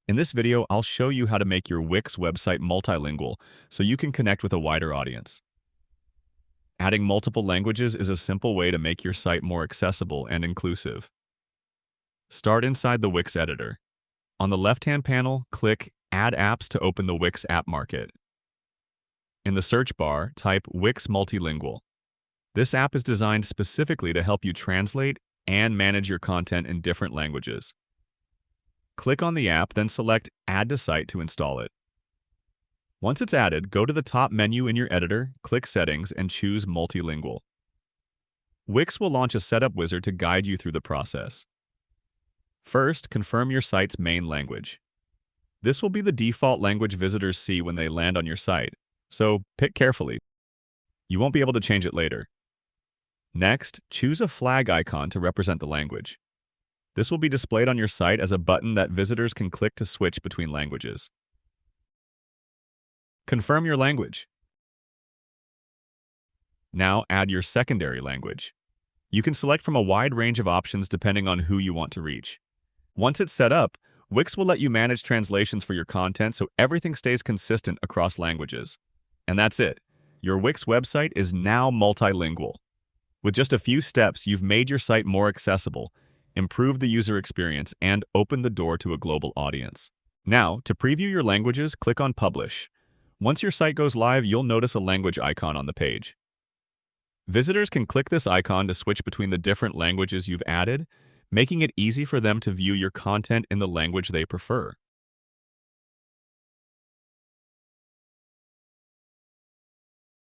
In this video, I'll show you how to make your Wix website multilingual so you can connect with a wider audience. Adding multiple languages is a simple way to make your site more accessible and inclusive. Start inside the Wix editor. On the left-hand panel, click Add Apps to open the Wix App Market. In the search bar, type Wix Multilingual. This app is designed specifically to help you translate and manage your content in different languages. Click on the app, then select Add to Site to install it. Once it's added, go to the top menu in your editor, click Settings, and choose Multilingual. Wix will launch a setup wizard to guide you through the process. First, confirm your site's main language. This will be the default language visitors see when they land on your site, so pick carefully. You won't be able to change it later. Next, choose a flag icon to represent the language. This will be displayed on your site as a button that visitors can click to switch between languages. Confirm your language. Now add your secondary language. You can select from a wide range of options depending on who you want to reach. Once it's set up, Wix will let you manage translations for your content so everything stays consistent across languages. And that's it. Your Wix website is now multilingual. With just a few steps, you've made your site more accessible, improved the user experience, and opened the door to a global audience. Now, to preview your languages, click on Publish. Once your site goes live, you'll notice a language icon on the page. Visitors can click this icon to switch between the different languages you've added, making it easy for them to view your content in the language they prefer.